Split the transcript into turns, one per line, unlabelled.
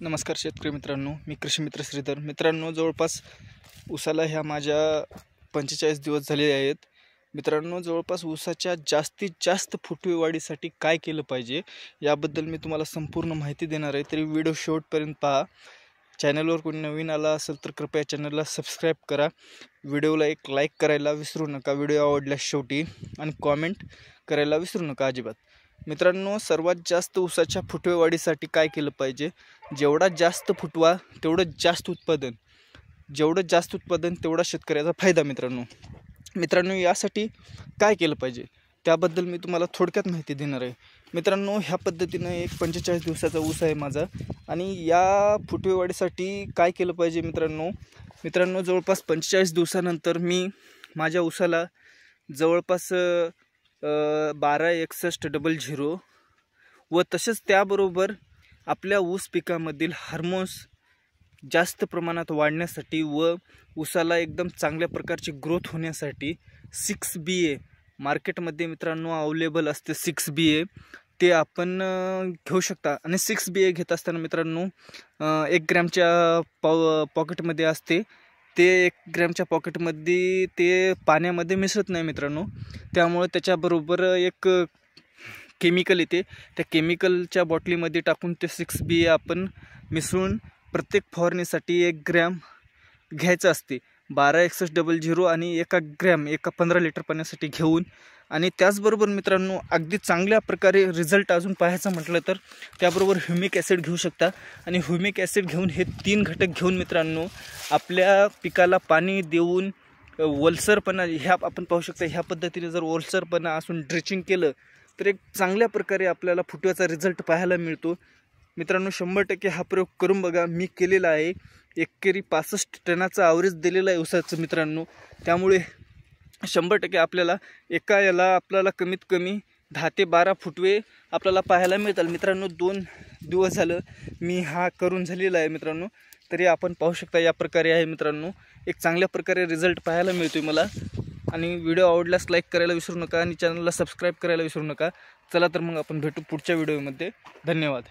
नमस्कार शेतकरी मित्रांनो, मी कृषी मित्र श्रीधर. मित्रांनो, जवळपास ऊसाला ह्या माझ्या 45 दिवस झाले आहेत. मित्रांनो, जवळपास ऊसाच्या जास्तीत जास्त फुटवे वाढीसाठी काय केलं पाहिजे याबद्दल मी तुम्हाला संपूर्ण माहिती देणार आहे. तरी व्हिडिओ शेवटपर्यंत पहा. चॅनलवर कोणी नवीन आला असेल तर कृपया चॅनलला सबस्क्राईब करा. व्हिडिओला एक लाईक करायला विसरू नका व्हिडिओ आवडल्यास शेवटी, आणि कॉमेंट करायला विसरू नका अजिबात. मित्रांनो, सर्वात जास्त ऊसाच्या फुटवे वाढीसाठी काय केलं पाहिजे? जेवढा जास्त फुटवा तेवढं जास्त उत्पादन, जेवढं जास्त उत्पादन तेवढा शेतकऱ्याचा फायदा. मित्रांनो, यासाठी काय केलं पाहिजे त्याबद्दल मी तुम्हाला थोडक्यात माहिती देणार आहे. मित्रांनो, ह्या पद्धतीनं एक 45 दिवसाचा ऊस आहे माझा, आणि या फुटवे वाढीसाठी काय केलं पाहिजे मित्रांनो, जवळपास 45 दिवसानंतर मी माझ्या ऊसाला जवळपास 126100 व तसेच त्याबरोबर आपल्या ऊस पिकामधील हार्मोन्स जास्त प्रमाणात वाढण्यासाठी व ऊसाला एकदम चांगल्या प्रकारची ग्रोथ होण्यासाठी 6BA मार्केटमध्ये मित्रांनो अवेलेबल असते. 6BA ते आपण घेऊ शकता. आणि 6BA घेत असताना मित्रांनो 1 ग्रॅमच्या पॉकेटमध्ये असते. ते 1 ग्रॅमच्या पॉकेटमध्ये ते पाण्यामध्ये मिसळत नाही मित्रांनो. त्यामुळे त्याच्याबरोबर एक केमिकल येते. त्या केमिकलच्या बॉटलीमध्ये टाकून ते 6BA आपण मिसळून प्रत्येक फवारणीसाठी 1 ग्रॅम घ्यायचं असते. 126100 आणि 1 ग्रॅम 15 लिटर पाण्यासाठी घेऊन, आणि त्याचबरोबर मित्रांनो अगदी चांगल्या प्रकारे रिझल्ट अजून पाहायचा म्हटलं तर त्याबरोबर ह्युमिक ॲसिड घेऊ शकता. आणि ह्युमिक ॲसिड घेऊन हे 3 घटक घेऊन मित्रांनो आपल्या पिकाला पाणी देऊन ओलसरपणा ह्या आपण पाहू शकता. ह्या पद्धतीने जर ओलसरपणा असून ड्रिचिंग केलं तर एक चांगल्या प्रकारे आपल्याला फुटव्याचा रिझल्ट पाहायला मिळतो. मित्रांनो, 100% हा प्रयोग करून बघा. मी केलेला आहे. एकरी 65 टनाचा ॲव्हरेज दिलेला आहे ऊसाचं मित्रांनो. त्यामुळे 100% आपल्याला एका याला आपल्याला कमीत कमी 10 ते 12 फुटवे आपल्याला पाहायला मिळतात. मित्रांनो, 2 दिवस झालं मी हा करून झालेला आहे मित्रांनो. तरी आपण पाहू शकता या प्रकारे आहे मित्रांनो. एक चांगल्या प्रकारे रिझल्ट पाहायला मिळतोय मला. आणि व्हिडिओ आवडल्यास लाईक करायला विसरू नका आणि चॅनलला सबस्क्राईब करायला विसरू नका. चला तर मग आपण भेटू पुढच्या व्हिडिओमध्ये. धन्यवाद.